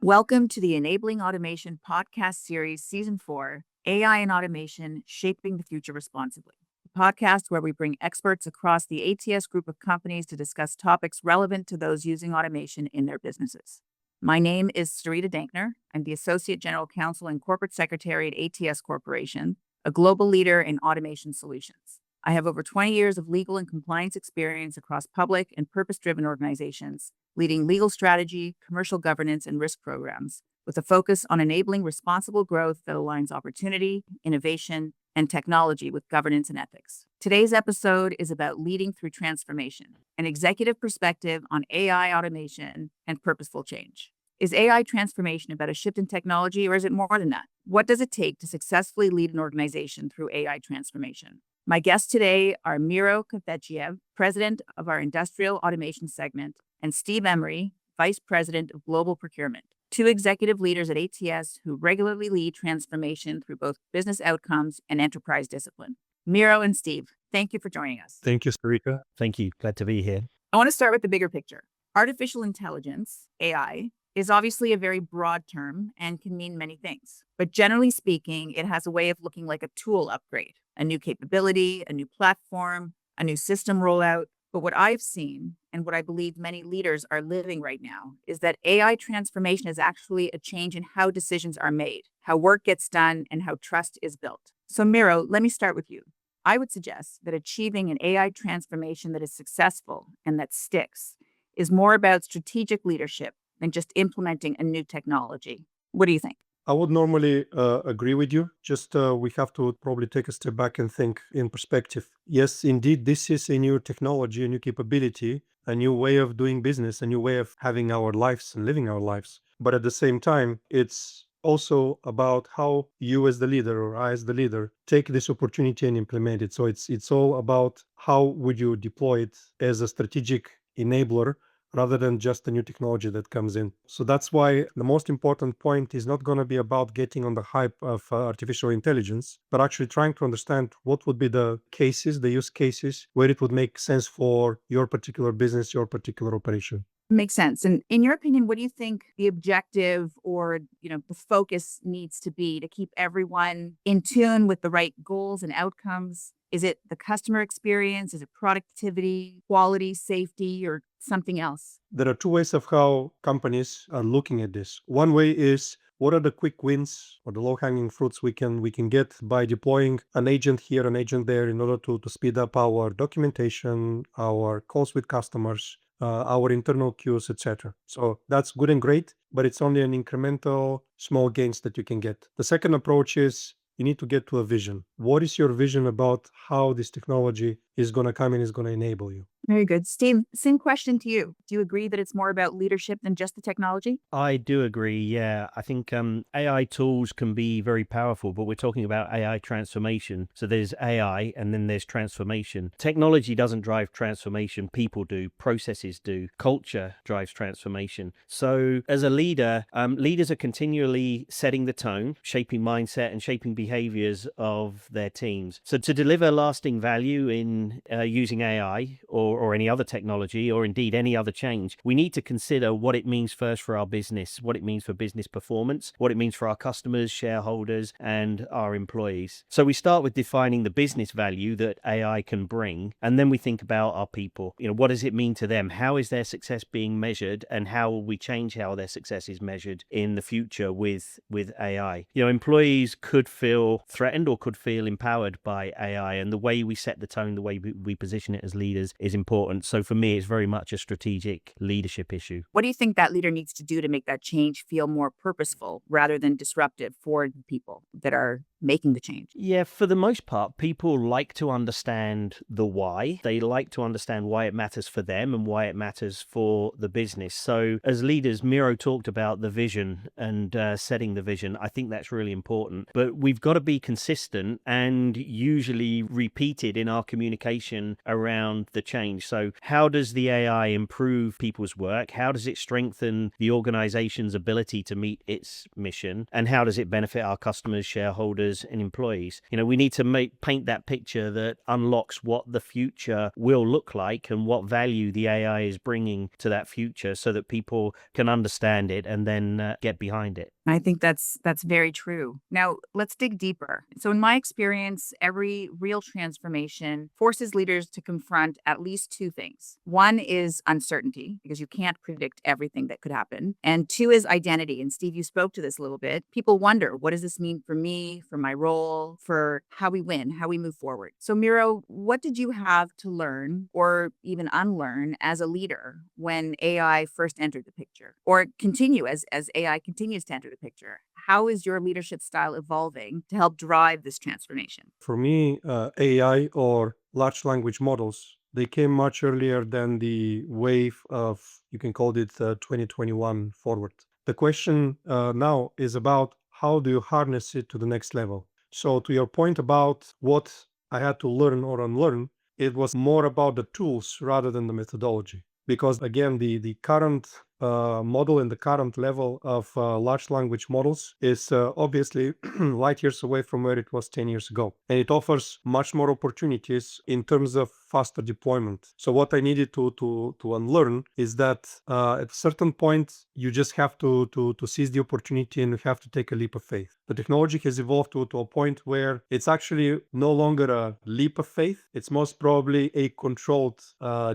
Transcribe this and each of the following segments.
Welcome to the Enabling Automation podcast series, season 4, AI and Automation, Shaping the Future Responsibly. A podcast where we bring experts across the ATS group of companies to discuss topics relevant to those using automation in their businesses. My name is Sarita Dankner. I'm the Associate General Counsel and Corporate Secretary at ATS Corporation, a global leader in automation solutions. I have over 20 years of legal and compliance experience across public and purpose-driven organizations, leading legal strategy, commercial governance, and risk programs, with a focus on enabling responsible growth that aligns opportunity, innovation, and technology with governance and ethics. Today's episode is about leading through transformation, an executive perspective on AI automation and purposeful change. Is AI transformation about a shift in technology, or is it more than that? What does it take to successfully lead an organization through AI transformation? My guests today are Miro Kafedzhiev, President of our Industrial Automation segment, and Steve Emery, Vice President of Global Procurement, two executive leaders at ATS who regularly lead transformation through both business outcomes and enterprise discipline. Miro and Steve, thank you for joining us. Thank you, Sarita. Thank you. Glad to be here. I want to start with the bigger picture. Artificial intelligence, AI, is obviously a very broad term and can mean many things. But generally speaking, it has a way of looking like a tool upgrade, a new capability, a new platform, a new system rollout. But what I've seen, and what I believe many leaders are living right now, is that AI transformation is actually a change in how decisions are made, how work gets done, and how trust is built. So Miro, let me start with you. I would suggest that achieving an AI transformation that is successful and that sticks is more about strategic leadership than just implementing a new technology. What do you think? I would normally agree with you. Just we have to probably take a step back and think in perspective. Yes, indeed, this is a new technology, a new capability, a new way of doing business, a new way of having our lives and living our lives. But at the same time, it's also about how you as the leader or I as the leader take this opportunity and implement it. So it's all about how would you deploy it as a strategic enabler rather than just a new technology that comes in. So that's why the most important point is not going to be about getting on the hype of artificial intelligence, but actually trying to understand what would be the cases, the use cases, where it would make sense for your particular business, your particular operation. Makes sense. And in your opinion, what do you think the objective or, the focus needs to be to keep everyone in tune with the right goals and outcomes? Is it the customer experience? Is it productivity, quality, safety, or something else? There are two ways of how companies are looking at this. One way is what are the quick wins or the low-hanging fruits we can get by deploying an agent here, an agent there in order to speed up our documentation, our calls with customers, our internal queues, etc. So that's good and great, but it's only an incremental small gains that you can get. The second approach is you need to get to a vision. What is your vision about how this technology is going to come and is going to enable you? Very good. Steve, same question to you. Do you agree that it's more about leadership than just the technology? I do agree, yeah. I think AI tools can be very powerful, but we're talking about AI transformation. So there's AI and then there's transformation. Technology doesn't drive transformation. People do. Processes do. Culture drives transformation. So as a leader, leaders are continually setting the tone, shaping mindset and shaping behaviors of their teams. So to deliver lasting value in using AI or any other technology, or indeed any other change, we need to consider what it means first for our business, what it means for business performance, what it means for our customers, shareholders, and our employees. So we start with defining the business value that AI can bring, and then we think about our people. What does it mean to them? How is their success being measured, and how will we change how their success is measured in the future with AI? Employees could feel threatened or could feel empowered by AI, and the way we set the tone, the way we position it as leaders is important. So for me, it's very much a strategic leadership issue. What do you think that leader needs to do to make that change feel more purposeful rather than disruptive for the people that are making the change? Yeah, for the most part, people like to understand the why. They like to understand why it matters for them and why it matters for the business. So as leaders, Miro talked about the vision and setting the vision. I think that's really important. But we've got to be consistent and usually repeated in our communication around the change. So how does the AI improve people's work? How does it strengthen the organization's ability to meet its mission? And how does it benefit our customers, shareholders, managers and employees. We need to paint that picture that unlocks what the future will look like and what value the AI is bringing to that future so that people can understand it and then get behind it. I think that's very true. Now, let's dig deeper. So in my experience, every real transformation forces leaders to confront at least two things. One is uncertainty, because you can't predict everything that could happen. And two is identity. And Steve, you spoke to this a little bit. People wonder, what does this mean for me, for my role, for how we win, how we move forward? So Miro, what did you have to learn or even unlearn as a leader when AI first entered the picture, or continue as AI continues to enter the picture? How is your leadership style evolving to help drive this transformation? For me, AI or large language models, they came much earlier than the wave of, you can call it 2021 forward. The question now is about how do you harness it to the next level? So to your point about what I had to learn or unlearn, it was more about the tools rather than the methodology. Because again, the current model and the current level of large language models is obviously light years away from where it was 10 years ago. And it offers much more opportunities in terms of faster deployment. So what I needed to unlearn is that at a certain point, you just have to seize the opportunity and you have to take a leap of faith. The technology has evolved to a point where it's actually no longer a leap of faith. It's most probably a controlled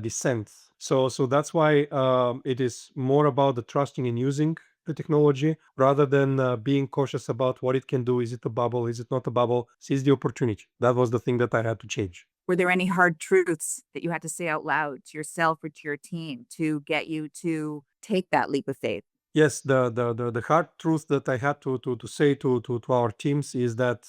descent. So that's why it is more about the trusting and using the technology rather than being cautious about what it can do. Is it a bubble? Is it not a bubble? Seize the opportunity. That was the thing that I had to change. Were there any hard truths that you had to say out loud to yourself or to your team to get you to take that leap of faith? Yes, the hard truth that I had to say to our teams is that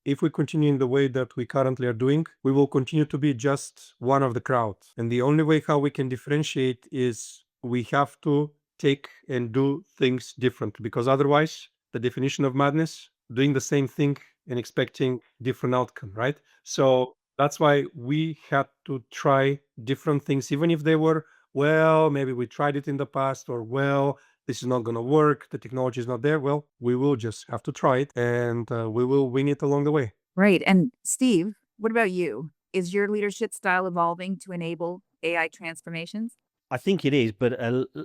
if we continue in the way that we currently are doing, we will continue to be just one of the crowd. And the only way how we can differentiate is we have to take and do things different, because otherwise the definition of madness, doing the same thing and expecting different outcome, right? So that's why we had to try different things, even if they were, well, maybe we tried it in the past, or well, this is not going to work, the technology is not there. Well, we will just have to try it and we will win it along the way. Right. And Steve, what about you? Is your leadership style evolving to enable AI transformations? I think it is, but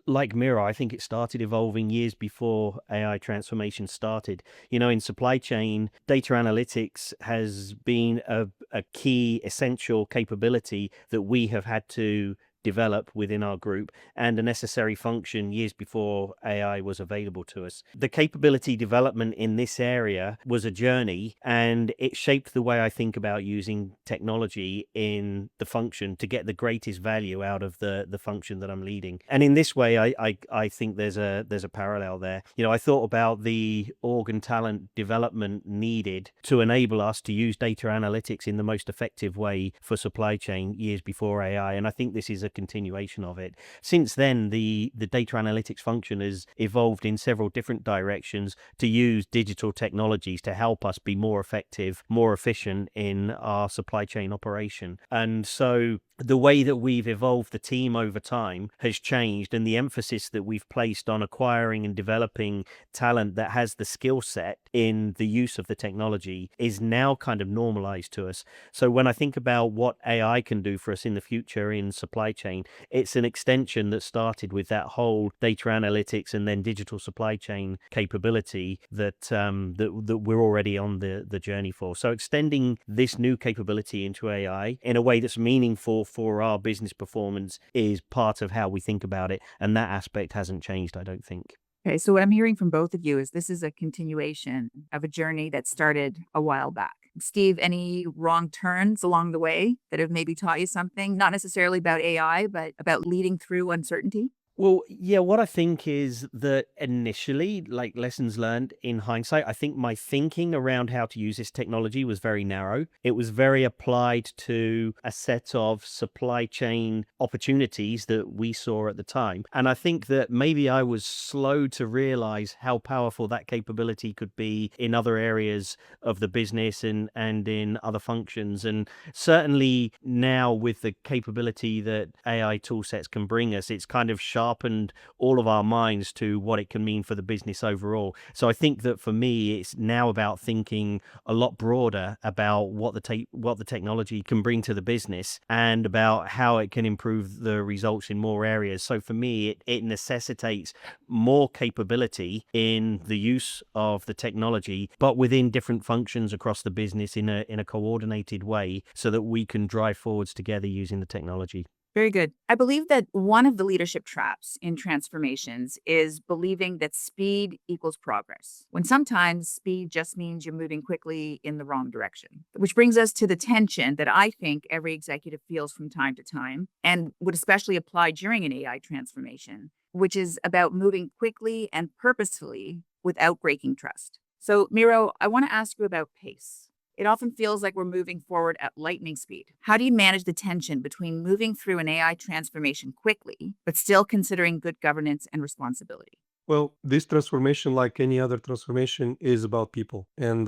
like Miro, I think it started evolving years before AI transformation started. In supply chain, data analytics has been a key, essential capability that we have had to develop within our group, and a necessary function years before AI was available to us. The capability development in this area was a journey, and it shaped the way I think about using technology in the function to get the greatest value out of the function that I'm leading. And in this way, I think there's a parallel there. I thought about the org and talent development needed to enable us to use data analytics in the most effective way for supply chain years before AI, and I think this is a continuation of it. Since then, the data analytics function has evolved in several different directions to use digital technologies to help us be more effective, more efficient in our supply chain operation. And so the way that we've evolved the team over time has changed, and the emphasis that we've placed on acquiring and developing talent that has the skill set in the use of the technology is now kind of normalized to us. So when I think about what AI can do for us in the future in supply chain, it's an extension that started with that whole data analytics and then digital supply chain capability that we're already on the journey for. So extending this new capability into AI in a way that's meaningful for our business performance is part of how we think about it, and that aspect hasn't changed, I don't think. Okay, so what I'm hearing from both of you is this is a continuation of a journey that started a while back. Steve, any wrong turns along the way that have maybe taught you something, not necessarily about AI, but about leading through uncertainty? Well, yeah, what I think is that initially, like lessons learned in hindsight, I think my thinking around how to use this technology was very narrow. It was very applied to a set of supply chain opportunities that we saw at the time. And I think that maybe I was slow to realize how powerful that capability could be in other areas of the business and in other functions. And certainly now with the capability that AI tool sets can bring us, it's kind of sharp sharpened all of our minds to what it can mean for the business overall. So I think that for me, it's now about thinking a lot broader about what the technology can bring to the business and about how it can improve the results in more areas. So for me, it necessitates more capability in the use of the technology, but within different functions across the business in a coordinated way so that we can drive forwards together using the technology. Very good. I believe that one of the leadership traps in transformations is believing that speed equals progress, when sometimes speed just means you're moving quickly in the wrong direction. Which brings us to the tension that I think every executive feels from time to time and would especially apply during an AI transformation, which is about moving quickly and purposefully without breaking trust. So, Miro, I want to ask you about pace. It often feels like we're moving forward at lightning speed. How do you manage the tension between moving through an AI transformation quickly, but still considering good governance and responsibility? Well, this transformation, like any other transformation, is about people, and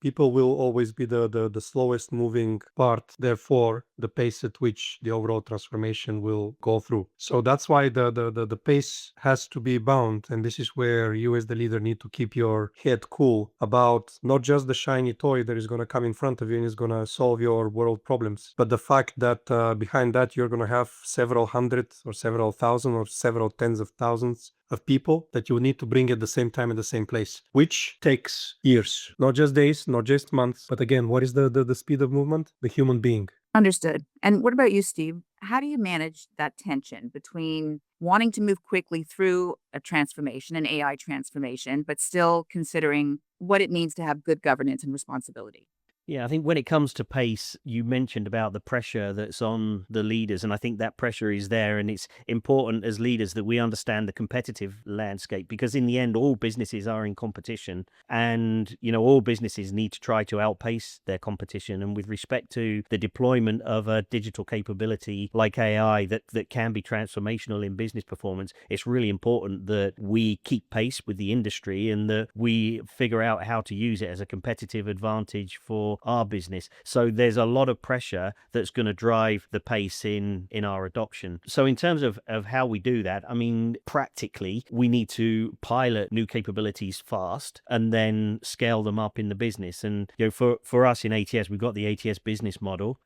people will always be the slowest moving part. Therefore, the pace at which the overall transformation will go through. So that's why the pace has to be bound, and this is where you, as the leader, need to keep your head cool about not just the shiny toy that is going to come in front of you and is going to solve your world problems, but the fact that behind that you're going to have several hundred or several thousand or several tens of thousands of people that you need to bring at the same time in the same place, which takes years, not just days, not just months. But again, what is the speed of movement? The human being. Understood. And what about you, Steve? How do you manage that tension between wanting to move quickly through a transformation, an AI transformation, but still considering what it means to have good governance and responsibility? Yeah, I think when it comes to pace, you mentioned about the pressure that's on the leaders, and I think that pressure is there, and it's important as leaders that we understand the competitive landscape, because in the end, all businesses are in competition, and all businesses need to try to outpace their competition. And with respect to the deployment of a digital capability like AI that can be transformational in business performance, it's really important that we keep pace with the industry and that we figure out how to use it as a competitive advantage for our business. So there's a lot of pressure that's going to drive the pace in our adoption. So in terms of how we do that, I mean, practically, we need to pilot new capabilities fast and then scale them up in the business. And for us in ATS, we've got the ATS business model,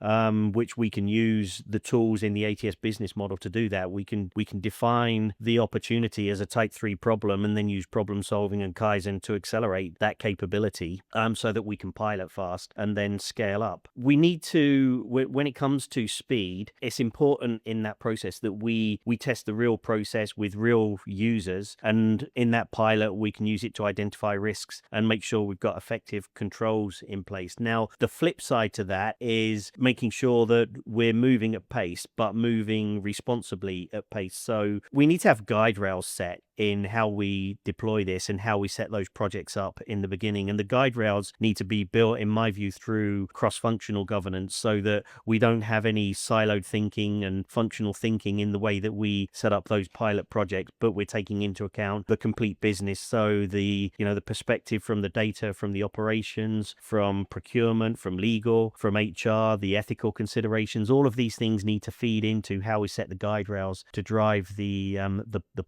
which we can use the tools in the ATS business model to do that. We can define the opportunity as a type 3 problem and then use problem solving and Kaizen to accelerate that capability, so that we can pilot fast and then scale up. We need to, when it comes to speed, it's important in that process that we test the real process with real users, and in that pilot we can use it to identify risks and make sure we've got effective controls in place. Now, the flip side to that is making sure that we're moving at pace, but moving responsibly at pace. So we need to have guide rails set in how we deploy this and how we set those projects up in the beginning. And the guide rails need to be built, in my view, through cross-functional governance so that we don't have any siloed thinking and functional thinking in the way that we set up those pilot projects, but we're taking into account the complete business. So the perspective from the data, from the operations, from procurement, from legal, from HR, the ethical considerations, all of these things need to feed into how we set the guide rails to drive the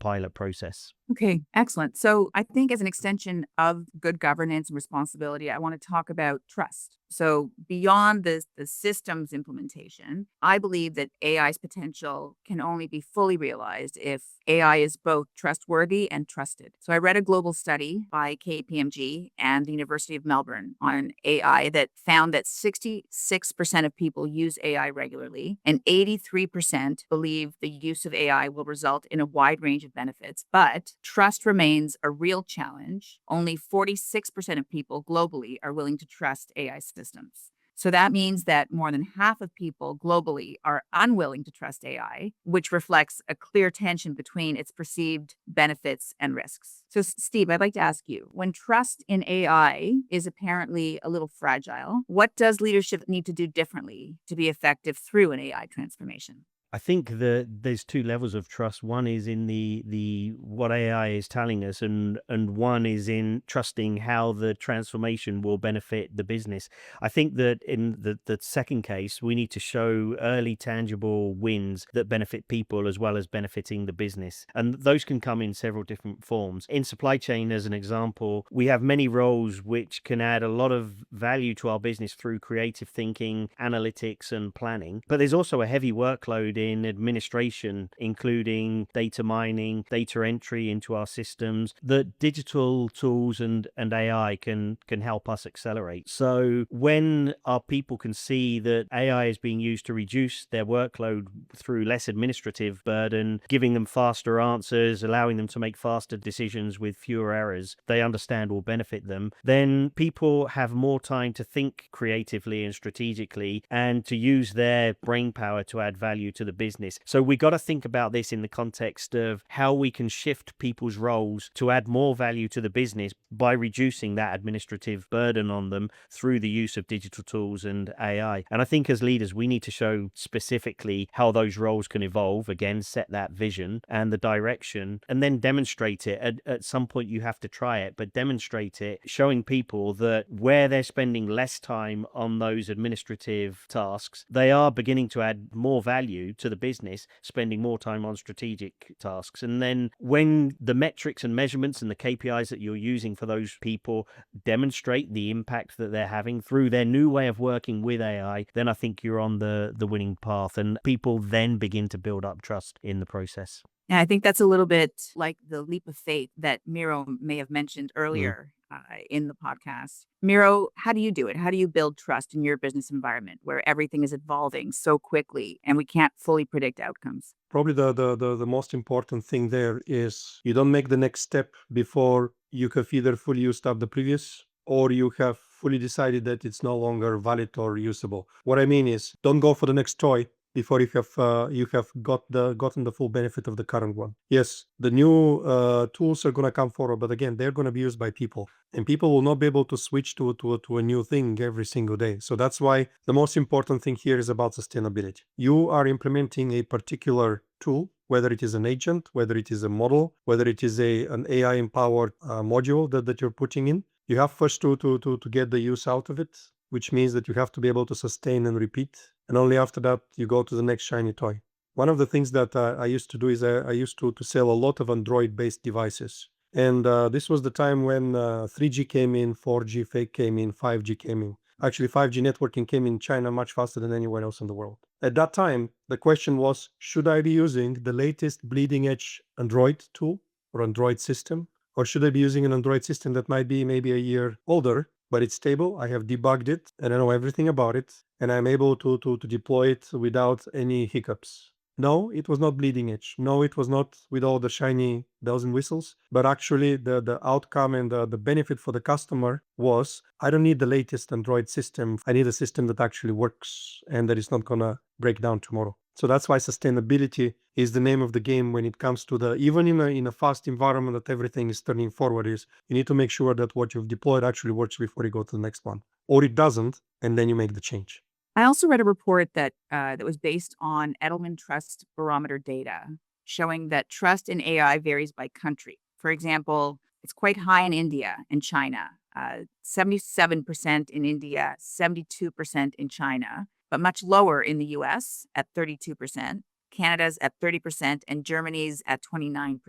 pilot process. Okay, excellent. So I think as an extension of good governance and responsibility, I want to talk about trust. So beyond the systems implementation, I believe that AI's potential can only be fully realized if AI is both trustworthy and trusted. So I read a global study by KPMG and the University of Melbourne on AI that found that 66% of people use AI regularly, and 83% believe the use of AI will result in a wide range of benefits. But trust remains a real challenge. Only 46% of people globally are willing to trust AI systems. So that means that more than half of people globally are unwilling to trust AI, which reflects a clear tension between its perceived benefits and risks. So, Steve, I'd like to ask you, when trust in AI is apparently a little fragile, what does leadership need to do differently to be effective through an AI transformation? I think that there's two levels of trust. One is in the what AI is telling us, and one is in trusting how the transformation will benefit the business. I think that in the second case, we need to show early tangible wins that benefit people as well as benefiting the business. And those can come in several different forms. In supply chain, as an example, we have many roles which can add a lot of value to our business through creative thinking, analytics, and planning. But there's also a heavy workload in administration, including data mining, data entry into our systems, that digital tools and AI can help us accelerate. So when our people can see that AI is being used to reduce their workload through less administrative burden, giving them faster answers, allowing them to make faster decisions with fewer errors, they understand will benefit them, then people have more time to think creatively and strategically and to use their brain power to add value to the business. So we got to think about this in the context of how we can shift people's roles to add more value to the business by reducing that administrative burden on them through the use of digital tools and AI. And I think as leaders, we need to show specifically how those roles can evolve, again, set that vision and the direction, and then demonstrate it. At some point, you have to try it, but demonstrate it, showing people that where they're spending less time on those administrative tasks, they are beginning to add more value to the business, spending more time on strategic tasks. And then when the metrics and measurements and the KPIs that you're using for those people demonstrate the impact that they're having through their new way of working with AI, then I think you're on the winning path, and people then begin to build up trust in the process. And I think that's a little bit like the leap of faith that Miro may have mentioned earlier in the podcast. Miro, how do you do it? How do you build trust in your business environment where everything is evolving so quickly and we can't fully predict outcomes? Probably the most important thing there is you don't make the next step before you have either fully used up the previous or you have fully decided that it's no longer valid or usable. What I mean is, don't go for the next toy before you have gotten the full benefit of the current one. Yes, the new tools are going to come forward, but again, they're going to be used by people, and people will not be able to switch to a new thing every single day. So that's why the most important thing here is about sustainability. You are implementing a particular tool, whether it is an agent, whether it is a model, whether it is an AI empowered module that you're putting in. You have first to get the use out of it, which means that you have to be able to sustain and repeat. And only after that, you go to the next shiny toy. One of the things that I used to do is I used to sell a lot of Android-based devices. And this was the time when 3G came in, 4G fake came in, 5G came in. Actually, 5G networking came in China much faster than anywhere else in the world. At that time, the question was, should I be using the latest bleeding edge Android tool or Android system? Or should I be using an Android system that might be maybe a year older, but it's stable? I have debugged it and I know everything about it, and I'm able to deploy it without any hiccups. No, it was not bleeding edge. No, it was not with all the shiny bells and whistles, but actually the outcome and the benefit for the customer was, I don't need the latest Android system. I need a system that actually works and that is not going to break down tomorrow. So that's why sustainability is the name of the game when it comes to even in a fast environment that everything is turning forward, is you need to make sure that what you've deployed actually works before you go to the next one, or it doesn't, and then you make the change. I also read a report that was based on Edelman Trust Barometer data showing that trust in AI varies by country. For example, it's quite high in India and China, 77% in India, 72% in China, but much lower in the US at 32%, Canada's at 30%, and Germany's at 29%.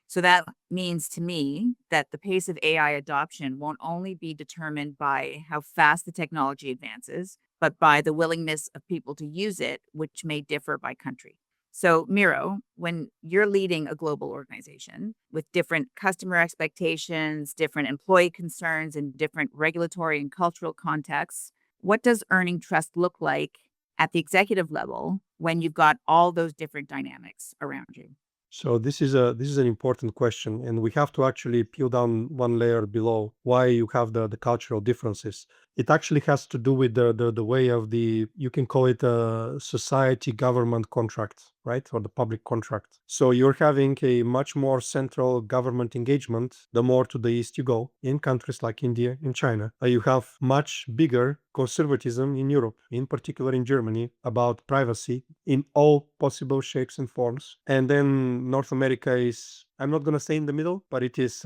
So that means to me that the pace of AI adoption won't only be determined by how fast the technology advances, but by the willingness of people to use it, which may differ by country. So, Miro, when you're leading a global organization with different customer expectations, different employee concerns, and different regulatory and cultural contexts, what does earning trust look like at the executive level when you've got all those different dynamics around you? So this is an important question, and we have to actually peel down one layer below why you have the cultural differences. It actually has to do with the way of the, you can call it a society government contract, right? Or the public contract. So you're having a much more central government engagement the more to the east you go. In countries like India, in China, you have much bigger conservatism in Europe, in particular in Germany, about privacy in all possible shapes and forms. And then North America is, I'm not going to say in the middle, but it is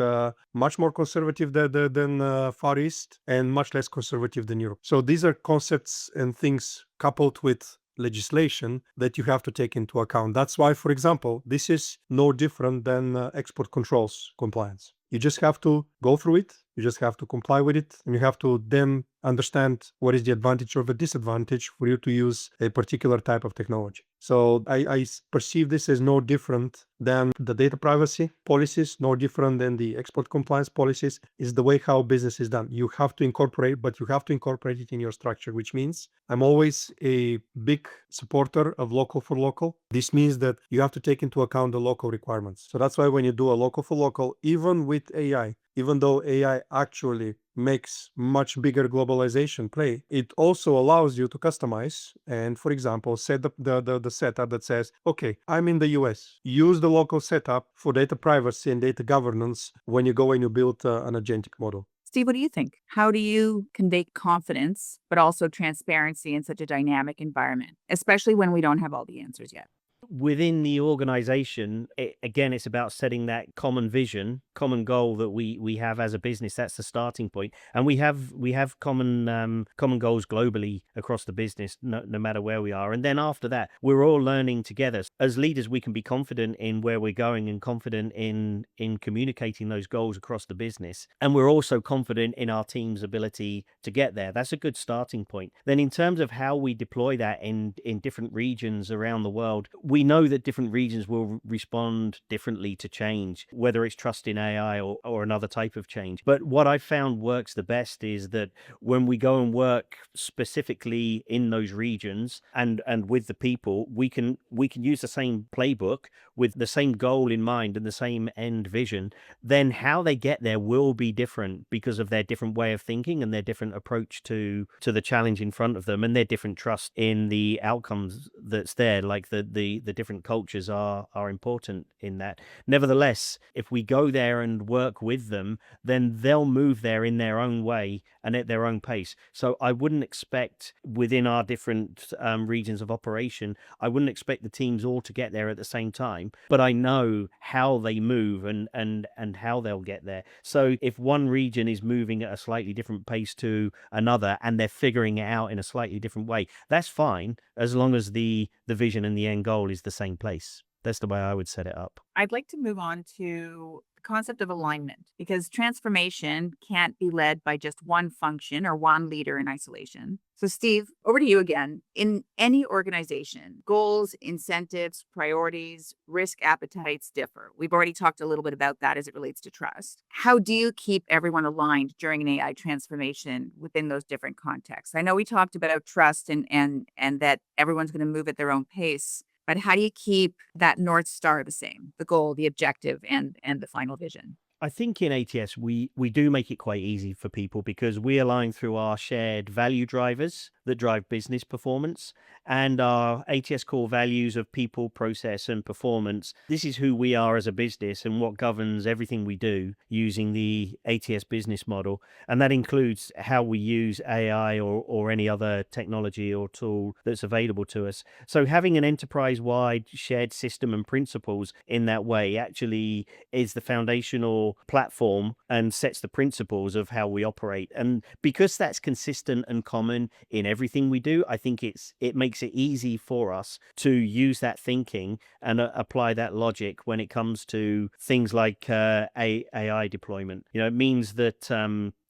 much more conservative than Far East and much less conservative than Europe. So these are concepts and things coupled with legislation that you have to take into account. That's why, for example, this is no different than export controls compliance. You just have to go through it. You just have to comply with it. And you have to then understand what is the advantage or the disadvantage for you to use a particular type of technology. So I perceive this as no different than the data privacy policies, no different than the export compliance policies. Is the way how business is done. You have to incorporate, but you have to incorporate it in your structure, which means I'm always a big supporter of local for local. This means that you have to take into account the local requirements. So that's why when you do a local for local, even with AI, even though AI actually makes much bigger globalization play, it also allows you to customize and, for example, set up the setup that says, okay, I'm in the US. Use the local setup for data privacy and data governance when you go and you build an agentic model. Steve, what do you think? How do you convey confidence, but also transparency in such a dynamic environment, especially when we don't have all the answers yet? Within the organization, again, it's about setting that common vision, common goal that we have as a business. That's the starting point, and we have common goals globally across the business, no matter where we are. And then after that, we're all learning together. As leaders, we can be confident in where we're going and confident in communicating those goals across the business, and we're also confident in our team's ability to get there. That's a good starting point. Then, in terms of how we deploy that in different regions around the world, we know that different regions will respond differently to change, whether it's trust in AI or another type of change. But what I found works the best is that when we go and work specifically in those regions and with the people, we can use the same playbook with the same goal in mind and the same end vision. Then how they get there will be different because of their different way of thinking and their different approach to the challenge in front of them and their different trust in the outcomes that's there. Like the different cultures are important in that. Nevertheless, if we go there and work with them, then they'll move there in their own way and at their own pace. So I wouldn't expect within our different regions of operation, I wouldn't expect the teams all to get there at the same time, but I know how they move and how they'll get there. So if one region is moving at a slightly different pace to another and they're figuring it out in a slightly different way, that's fine as long as the vision and the end goal is the same place. That's the way I would set it up. I'd like to move on to the concept of alignment, because transformation can't be led by just one function or one leader in isolation. So Steve, over to you again. In any organization, goals, incentives, priorities, risk appetites differ. We've already talked a little bit about that as it relates to trust. How do you keep everyone aligned during an AI transformation within those different contexts? I know we talked about trust and that everyone's going to move at their own pace. But how do you keep that North Star the same, the goal, the objective, and the final vision? I think in ATS, we do make it quite easy for people because we align through our shared value drivers that drive business performance and our ATS core values of people, process, and performance. This is who we are as a business and what governs everything we do using the ATS business model. And that includes how we use AI or any other technology or tool that's available to us. So having an enterprise-wide shared system and principles in that way actually is the foundational platform and sets the principles of how we operate. And because that's consistent and common in everything we do, I think it makes it easy for us to use that thinking and apply that logic when it comes to things like AI deployment. It means that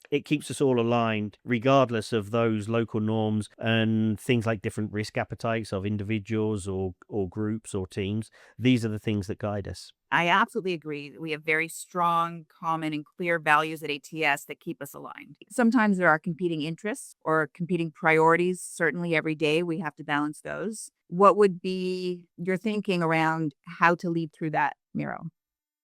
it keeps us all aligned regardless of those local norms and things like different risk appetites of individuals or groups or teams. These are the things that guide us. I absolutely agree. We have very strong, common, and clear values at ATS that keep us aligned. Sometimes there are competing interests or competing priorities. Certainly every day we have to balance those. What would be your thinking around how to lead through that, Miro?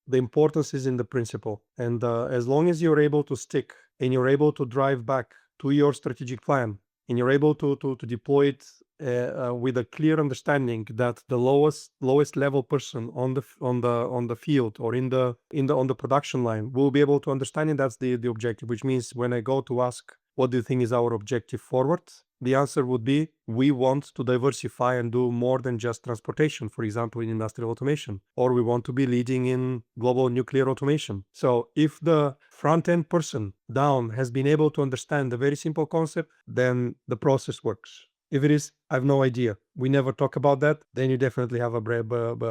The importance is in the principle. And as long as you're able to stick and you're able to drive back to your strategic plan, and you're able to deploy it with a clear understanding that the lowest level person on the field or on the production line will be able to understand it. That's the objective, which means when I go to ask, what do you think is our objective forward? The answer would be, we want to diversify and do more than just transportation, for example, in industrial automation, or we want to be leading in global nuclear automation. So if the front-end person down has been able to understand the very simple concept, then the process works. If it is, I have no idea, we never talk about that, then you definitely have a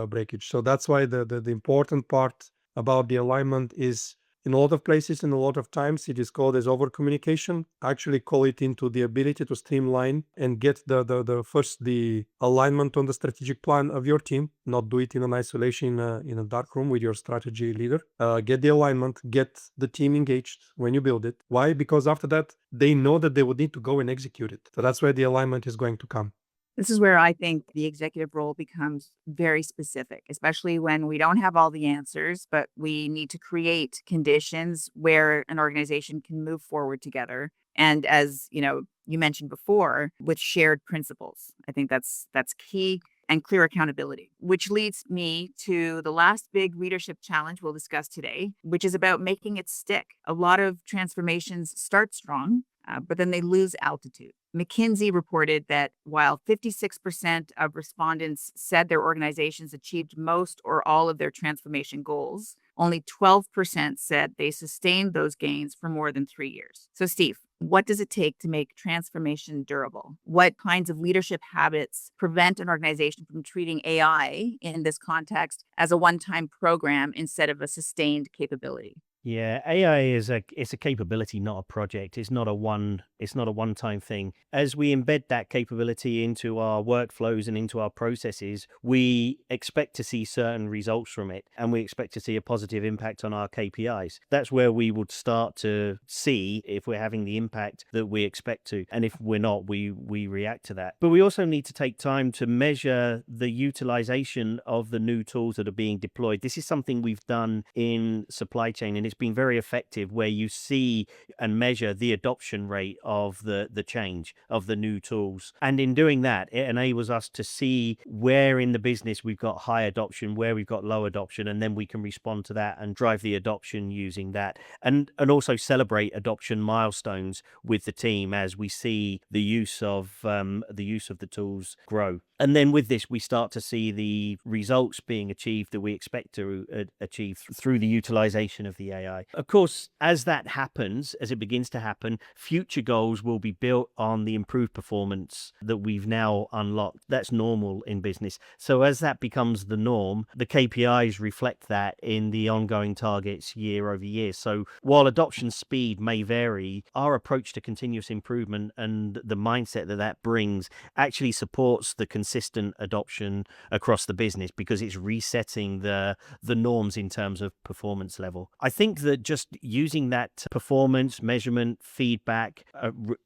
breakage. So that's why the important part about the alignment is, in a lot of places and a lot of times, it is called as over communication. I actually call it into the ability to streamline and get the alignment on the strategic plan of your team, not do it in an isolation in a dark room with your strategy leader. Get the alignment, get the team engaged when you build it. Why? Because after that, they know that they would need to go and execute it. So that's where the alignment is going to come. This is where I think the executive role becomes very specific, especially when we don't have all the answers, but we need to create conditions where an organization can move forward together. And as you mentioned before, with shared principles. I think that's key, and clear accountability, which leads me to the last big leadership challenge we'll discuss today, which is about making it stick. A lot of transformations start strong, but then they lose altitude. McKinsey reported that while 56% of respondents said their organizations achieved most or all of their transformation goals, only 12% said they sustained those gains for more than 3 years. So, Steve, what does it take to make transformation durable? What kinds of leadership habits prevent an organization from treating AI in this context as a one-time program instead of a sustained capability? Yeah, AI it's a capability, not a project. It's not a one-time thing. As we embed that capability into our workflows and into our processes, we expect to see certain results from it, and we expect to see a positive impact on our KPIs. That's where we would start to see if we're having the impact that we expect to, and if we're not, we react to that. But we also need to take time to measure the utilization of the new tools that are being deployed. This is something we've done in supply chain, and it's been very effective, where you see and measure the adoption rate of the change of the new tools. And in doing that, it enables us to see where in the business we've got high adoption, where we've got low adoption, and then we can respond to that and drive the adoption using that. And also celebrate adoption milestones with the team as we see the use of the tools grow. And then with this, we start to see the results being achieved that we expect to achieve through the utilization of the AI. Of course, as that happens, as it begins to happen, future goals will be built on the improved performance that we've now unlocked. That's normal in business. So as that becomes the norm, the KPIs reflect that in the ongoing targets year over year. So while adoption speed may vary, our approach to continuous improvement and the mindset that brings actually supports the consistent adoption across the business, because it's resetting the norms in terms of performance level. I think that just using that performance, measurement, feedback,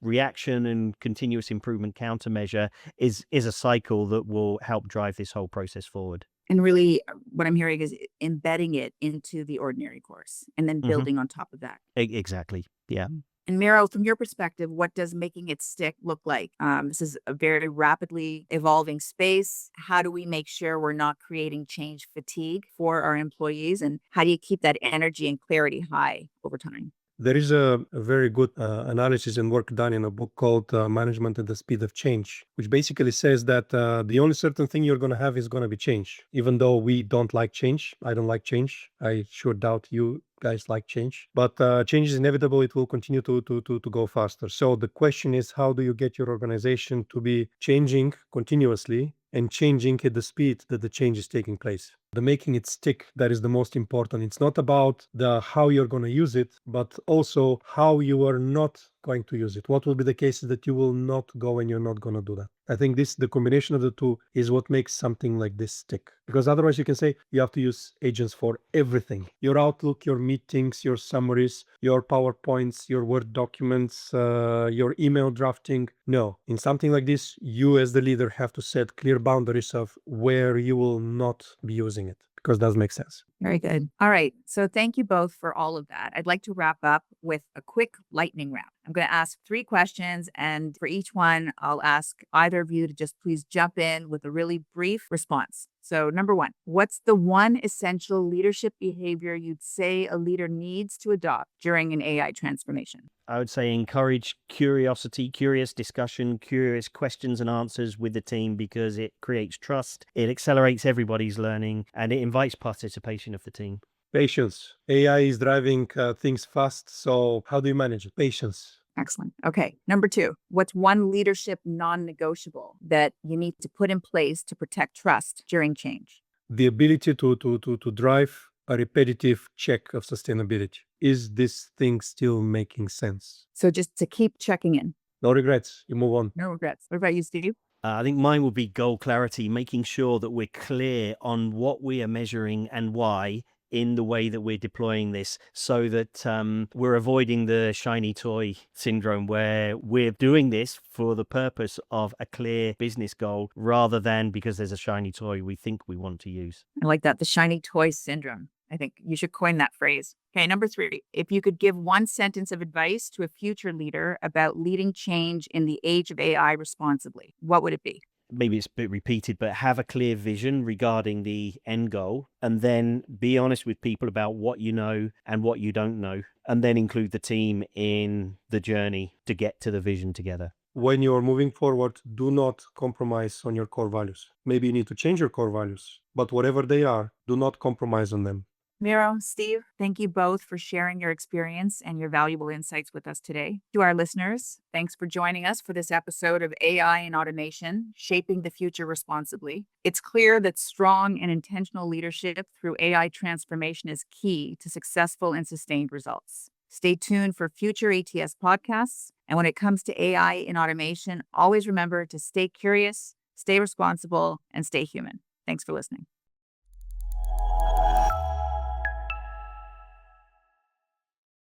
reaction, and continuous improvement countermeasure is a cycle that will help drive this whole process forward. And really, what I'm hearing is embedding it into the ordinary course and then building on top of that. Exactly. Yeah. And Miro, from your perspective, what does making it stick look like? This is a very rapidly evolving space. How do we make sure we're not creating change fatigue for our employees? And how do you keep that energy and clarity high over time? There is a very good analysis and work done in a book called Management at the Speed of Change, which basically says that the only certain thing you're going to have is going to be change. Even though we don't like change, I don't like change. I sure doubt you guys like change, but change is inevitable. It will continue to go faster. So the question is, how do you get your organization to be changing continuously and changing at the speed that the change is taking place? The making it stick, that is the most important. It's not about the how you're going to use it, but also how you are not going to use it. What will be the cases that you will not go and you're not going to do that? I think the combination of the two is what makes something like this stick. Because otherwise you can say you have to use agents for everything. Your Outlook, your meetings, your summaries, your PowerPoints, your Word documents, your email drafting. No, in something like this, you as the leader have to set clear boundaries of where you will not be using it, because that does make sense. Very good. All right. So thank you both for all of that. I'd like to wrap up with a quick lightning round. I'm going to ask 3 questions, and for each one, I'll ask either of you to just please jump in with a really brief response. So, number 1, what's the one essential leadership behavior you'd say a leader needs to adopt during an AI transformation? I would say encourage curiosity, curious discussion, curious questions and answers with the team, because it creates trust, it accelerates everybody's learning, and it invites participation of the team. Patience. AI is driving things fast. So how do you manage it? Patience. Excellent. Okay. Number 2, what's one leadership non-negotiable that you need to put in place to protect trust during change? The ability to drive a repetitive check of sustainability. Is this thing still making sense? So just to keep checking in. No regrets. You move on. No regrets. What about you, Steve? I think mine would be goal clarity, making sure that we're clear on what we are measuring and why in the way that we're deploying this, so that we're avoiding the shiny toy syndrome, where we're doing this for the purpose of a clear business goal rather than because there's a shiny toy we think we want to use. I like that. The shiny toy syndrome. I think you should coin that phrase. Okay, number 3, if you could give one sentence of advice to a future leader about leading change in the age of AI responsibly, what would it be? Maybe it's a bit repeated, but have a clear vision regarding the end goal, and then be honest with people about what you know and what you don't know, and then include the team in the journey to get to the vision together. When you're moving forward, do not compromise on your core values. Maybe you need to change your core values, but whatever they are, do not compromise on them. Miro, Steve, thank you both for sharing your experience and your valuable insights with us today. To our listeners, thanks for joining us for this episode of AI and Automation, Shaping the Future Responsibly. It's clear that strong and intentional leadership through AI transformation is key to successful and sustained results. Stay tuned for future ATS podcasts. And when it comes to AI in automation, always remember to stay curious, stay responsible, and stay human. Thanks for listening.